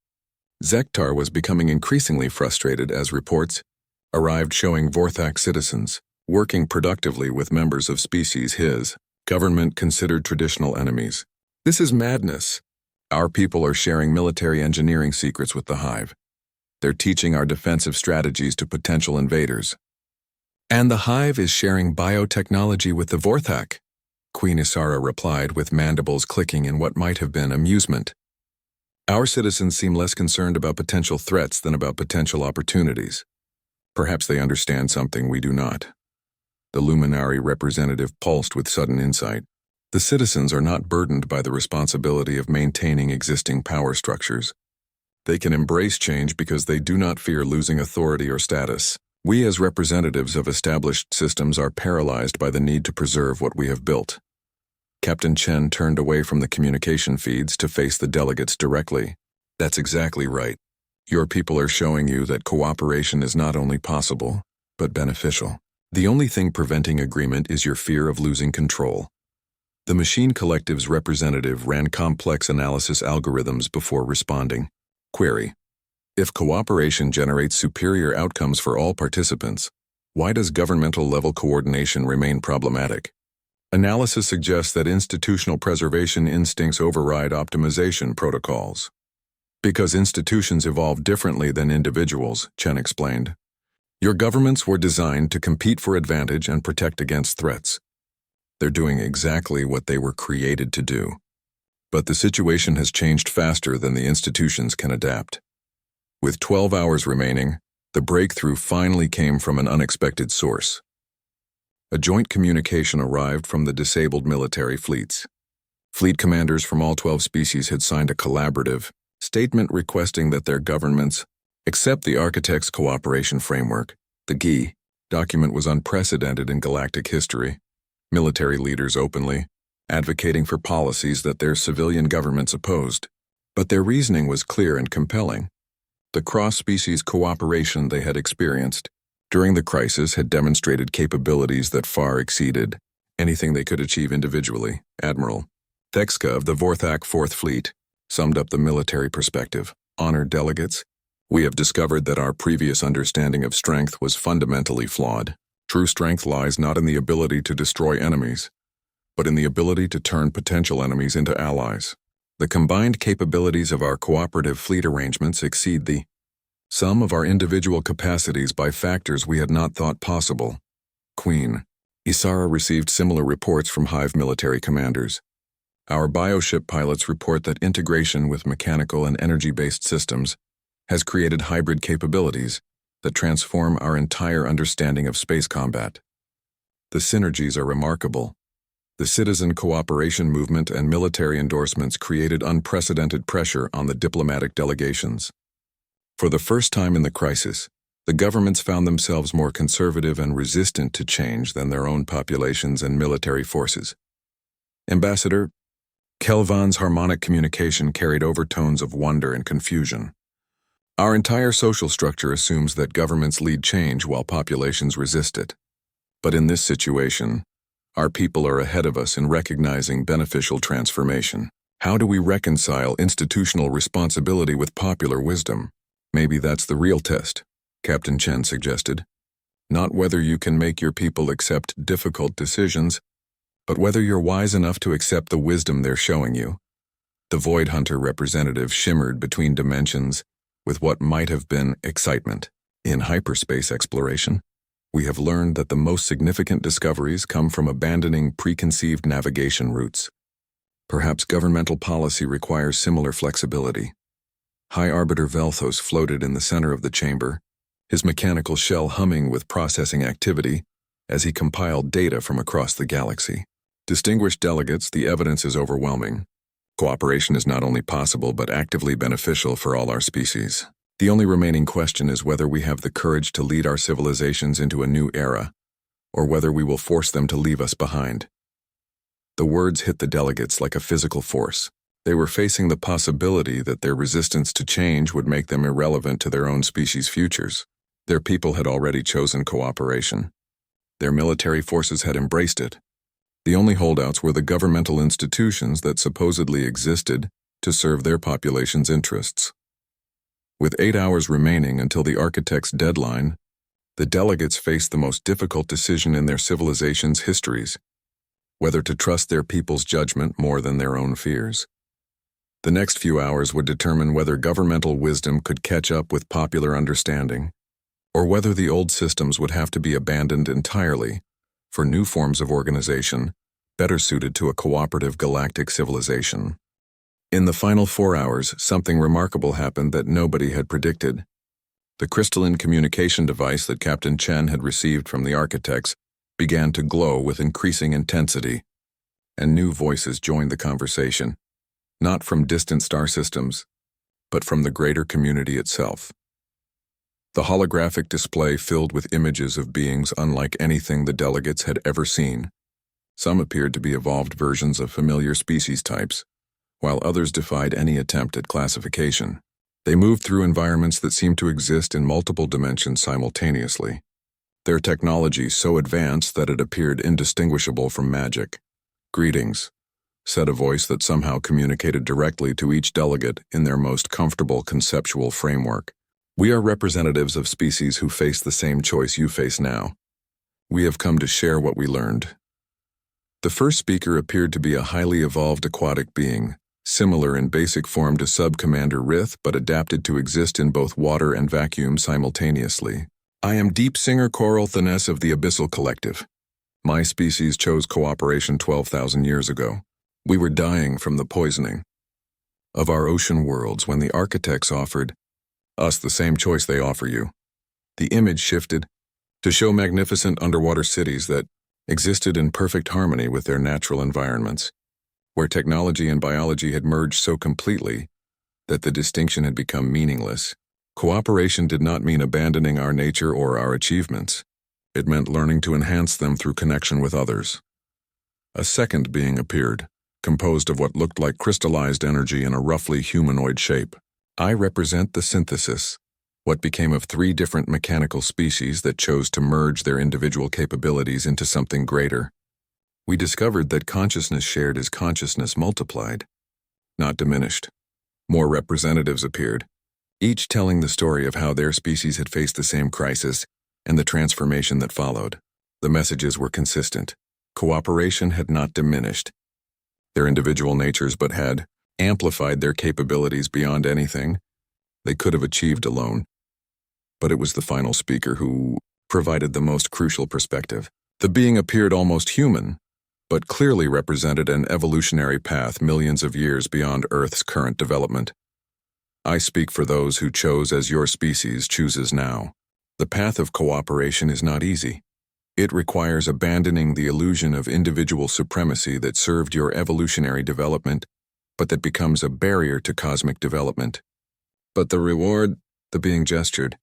Zektar was becoming increasingly frustrated as reports arrived showing Vorthak citizens working productively with members of species his government considered traditional enemies. This is madness. Our people are sharing military engineering secrets with the Hive. They're teaching our defensive strategies to potential invaders. And the Hive is sharing biotechnology with the Vorthak, Queen Isara replied with mandibles clicking in what might have been amusement. Our citizens seem less concerned about potential threats than about potential opportunities. Perhaps they understand something we do not. The luminary representative pulsed with sudden insight. The citizens are not burdened by the responsibility of maintaining existing power structures. They can embrace change because they do not fear losing authority or status. We as representatives of established systems are paralyzed by the need to preserve what we have built. Captain Chen turned away from the communication feeds to face the delegates directly. That's exactly right. Your people are showing you that cooperation is not only possible, but beneficial. The only thing preventing agreement is your fear of losing control. The Machine Collective's representative ran complex analysis algorithms before responding. Query: if cooperation generates superior outcomes for all participants, why does governmental-level coordination remain problematic? Analysis suggests that institutional preservation instincts override optimization protocols. Because institutions evolve differently than individuals, Chen explained. Your governments were designed to compete for advantage and protect against threats. They're doing exactly what they were created to do. But the situation has changed faster than the institutions can adapt. With 12 hours remaining, the breakthrough finally came from an unexpected source. A joint communication arrived from the disabled military fleets. Fleet commanders from all 12 species had signed a collaborative statement requesting that their governments accept the Architects' Cooperation Framework. The GI document was unprecedented in galactic history. Military leaders openly advocating for policies that their civilian governments opposed. But their reasoning was clear and compelling. The cross-species cooperation they had experienced during the crisis had demonstrated capabilities that far exceeded anything they could achieve individually. Admiral Thexka of the Vorthak 4th Fleet summed up the military perspective. Honored delegates, we have discovered that our previous understanding of strength was fundamentally flawed. True strength lies not in the ability to destroy enemies, but in the ability to turn potential enemies into allies. The combined capabilities of our cooperative fleet arrangements exceed the sum of our individual capacities by factors we had not thought possible. Queen Isara received similar reports from Hive military commanders. Our bioship pilots report that integration with mechanical and energy-based systems has created hybrid capabilities that transform our entire understanding of space combat. The synergies are remarkable. The citizen cooperation movement and military endorsements created unprecedented pressure on the diplomatic delegations. For the first time in the crisis, the governments found themselves more conservative and resistant to change than their own populations and military forces. Ambassador Kelvan's harmonic communication carried overtones of wonder and confusion. Our entire social structure assumes that governments lead change while populations resist it. But in this situation, our people are ahead of us in recognizing beneficial transformation. How do we reconcile institutional responsibility with popular wisdom? Maybe that's the real test, Captain Chen suggested. Not whether you can make your people accept difficult decisions, but whether you're wise enough to accept the wisdom they're showing you. The Void Hunter representative shimmered between dimensions with what might have been excitement. In hyperspace exploration, we have learned that the most significant discoveries come from abandoning preconceived navigation routes. Perhaps governmental policy requires similar flexibility. High Arbiter Velthos floated in the center of the chamber, his mechanical shell humming with processing activity as he compiled data from across the galaxy. Distinguished delegates, the evidence is overwhelming. Cooperation is not only possible but actively beneficial for all our species. The only remaining question is whether we have the courage to lead our civilizations into a new era, or whether we will force them to leave us behind. The words hit the delegates like a physical force. They were facing the possibility that their resistance to change would make them irrelevant to their own species' futures. Their people had already chosen cooperation. Their military forces had embraced it. The only holdouts were the governmental institutions that supposedly existed to serve their population's interests. With 8 hours remaining until the architect's deadline, the delegates faced the most difficult decision in their civilization's histories: whether to trust their people's judgment more than their own fears. The next few hours would determine whether governmental wisdom could catch up with popular understanding, or whether the old systems would have to be abandoned entirely for new forms of organization better suited to a cooperative galactic civilization. In the final 4 hours, something remarkable happened that nobody had predicted. The crystalline communication device that Captain Chen had received from the architects began to glow with increasing intensity, and new voices joined the conversation, not from distant star systems, but from the greater community itself. The holographic display filled with images of beings unlike anything the delegates had ever seen. Some appeared to be evolved versions of familiar species types, while others defied any attempt at classification. They moved through environments that seemed to exist in multiple dimensions simultaneously, their technology so advanced that it appeared indistinguishable from magic. "Greetings," said a voice that somehow communicated directly to each delegate in their most comfortable conceptual framework. "We are representatives of species who face the same choice you face now. We have come to share what we learned." The first speaker appeared to be a highly evolved aquatic being, similar in basic form to Sub-Commander Rith but adapted to exist in both water and vacuum simultaneously. "I am Deep Singer Coral Thaness of the Abyssal Collective. My species chose cooperation 12,000 years ago. We were dying from the poisoning of our ocean worlds when the architects offered us the same choice they offer you." The image shifted to show magnificent underwater cities that existed in perfect harmony with their natural environments. where technology and biology had merged so completely that the distinction had become meaningless. Cooperation did not mean abandoning our nature or our achievements. It meant learning to enhance them through connection with others. A second being appeared, composed of what looked like crystallized energy in a roughly humanoid shape. I represent the synthesis, what became of 3 different mechanical species that chose to merge their individual capabilities into something greater. We discovered that consciousness shared is consciousness multiplied, not diminished. More representatives appeared, each telling the story of how their species had faced the same crisis and the transformation that followed. The messages were consistent. Cooperation had not diminished their individual natures, but had amplified their capabilities beyond anything they could have achieved alone. But it was the final speaker who provided the most crucial perspective. The being appeared almost human, but clearly represented an evolutionary path millions of years beyond Earth's current development. I speak for those who chose as your species chooses now. The path of cooperation is not easy. It requires abandoning the illusion of individual supremacy that served your evolutionary development, but that becomes a barrier to cosmic development. But the reward, the being gestured,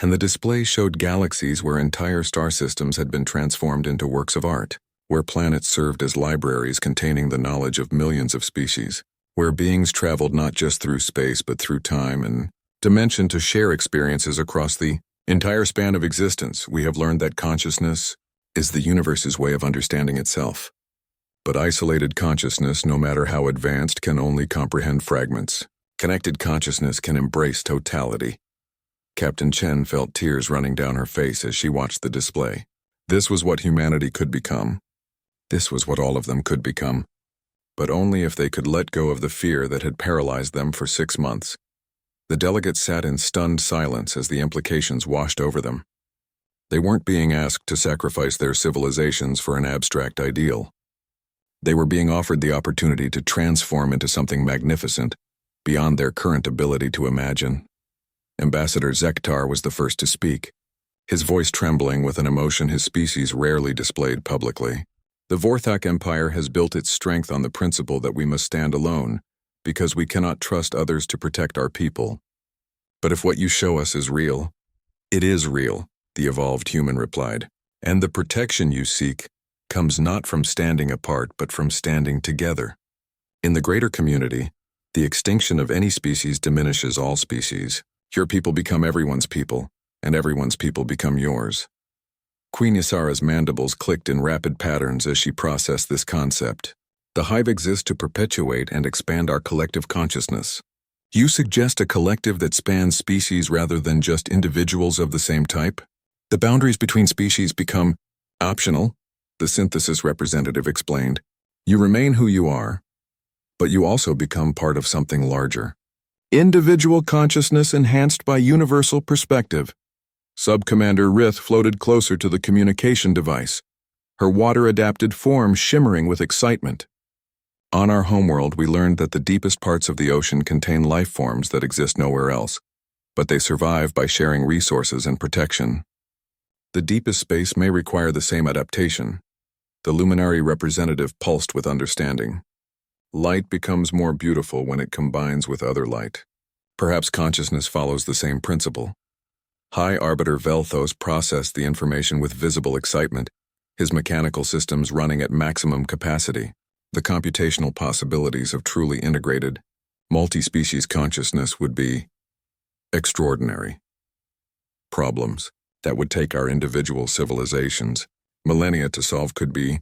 and the display showed galaxies where entire star systems had been transformed into works of art, where planets served as libraries containing the knowledge of millions of species, where beings traveled not just through space but through time and dimension to share experiences across the entire span of existence. We have learned that consciousness is the universe's way of understanding itself. But isolated consciousness, no matter how advanced, can only comprehend fragments. Connected consciousness can embrace totality. Captain Chen felt tears running down her face as she watched the display. This was what humanity could become. This was what all of them could become. But only if they could let go of the fear that had paralyzed them for 6 months. The delegates sat in stunned silence as the implications washed over them. They weren't being asked to sacrifice their civilizations for an abstract ideal. They were being offered the opportunity to transform into something magnificent, beyond their current ability to imagine. Ambassador Zektar was the first to speak, his voice trembling with an emotion his species rarely displayed publicly. The Vorthak Empire has built its strength on the principle that we must stand alone, because we cannot trust others to protect our people. But if what you show us is real, it is real, the evolved human replied, and the protection you seek comes not from standing apart but from standing together. In the greater community, the extinction of any species diminishes all species. Your people become everyone's people, and everyone's people become yours. Queen Ysara's mandibles clicked in rapid patterns as she processed this concept. The hive exists to perpetuate and expand our collective consciousness. You suggest a collective that spans species rather than just individuals of the same type? The boundaries between species become optional, the synthesis representative explained. You remain who you are, but you also become part of something larger. Individual consciousness enhanced by universal perspective. Sub-Commander Rith floated closer to the communication device, her water-adapted form shimmering with excitement. On our homeworld, we learned that the deepest parts of the ocean contain life forms that exist nowhere else, but they survive by sharing resources and protection. The deepest space may require the same adaptation. The luminary representative pulsed with understanding. Light becomes more beautiful when it combines with other light. Perhaps consciousness follows the same principle. High Arbiter Velthos processed the information with visible excitement, his mechanical systems running at maximum capacity. The computational possibilities of truly integrated, multi-species consciousness would be extraordinary. Problems that would take our individual civilizations millennia to solve could be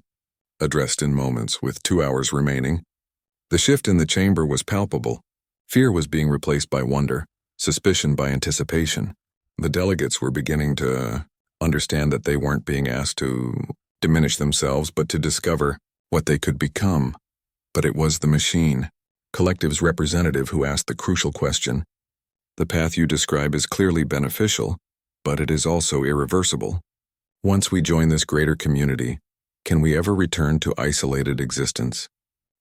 addressed in moments, with 2 hours remaining. The shift in the chamber was palpable. Fear was being replaced by wonder, suspicion by anticipation. The delegates were beginning to understand that they weren't being asked to diminish themselves, but to discover what they could become. But it was the machine, Collective's representative, who asked the crucial question. The path you describe is clearly beneficial, but it is also irreversible. Once we join this greater community, can we ever return to isolated existence?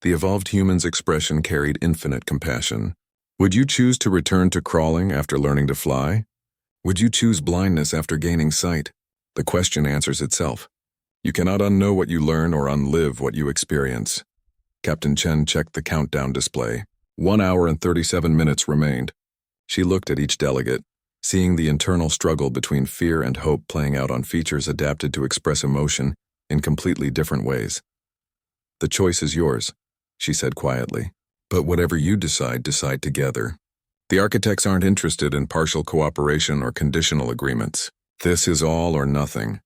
The evolved human's expression carried infinite compassion. Would you choose to return to crawling after learning to fly? Would you choose blindness after gaining sight? The question answers itself. You cannot unknow what you learn or unlive what you experience. Captain Chen checked the countdown display. 1 hour and 37 minutes remained. She looked at each delegate, seeing the internal struggle between fear and hope playing out on features adapted to express emotion in completely different ways. "The choice is yours," she said quietly. "But whatever you decide together. The architects aren't interested in partial cooperation or conditional agreements. This is all or nothing."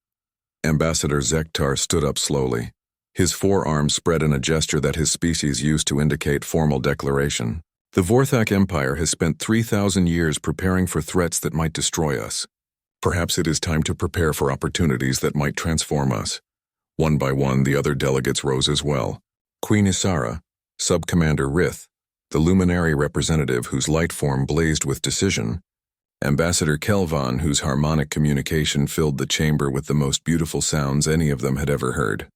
Ambassador Zektar stood up slowly, his forearms spread in a gesture that his species used to indicate formal declaration. "The Vorthak Empire has spent 3,000 years preparing for threats that might destroy us. Perhaps it is time to prepare for opportunities that might transform us." One by one, the other delegates rose as well. Queen Isara, Sub-Commander Rith, the luminary representative whose light form blazed with decision, Ambassador Kelvan, whose harmonic communication filled the chamber with the most beautiful sounds any of them had ever heard.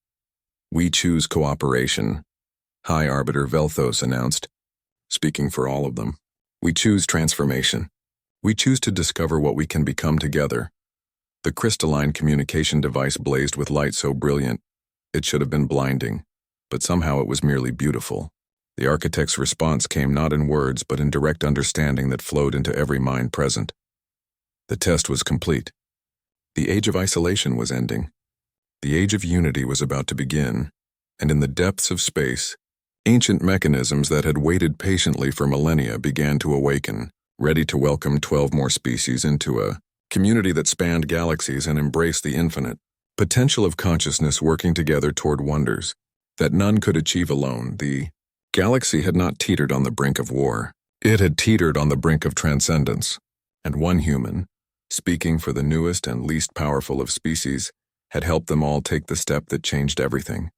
"We choose cooperation," High Arbiter Velthos announced, speaking for all of them. "We choose transformation. We choose to discover what we can become together." The crystalline communication device blazed with light so brilliant, it should have been blinding, but somehow it was merely beautiful. The architect's response came not in words but in direct understanding that flowed into every mind present. The test was complete. The age of isolation was ending. The age of unity was about to begin, and in the depths of space, ancient mechanisms that had waited patiently for millennia began to awaken, ready to welcome 12 more species into a community that spanned galaxies and embraced the infinite. Potential of consciousness working together toward wonders that none could achieve alone. The galaxy had not teetered on the brink of war. It had teetered on the brink of transcendence. And one human, speaking for the newest and least powerful of species, had helped them all take the step that changed everything.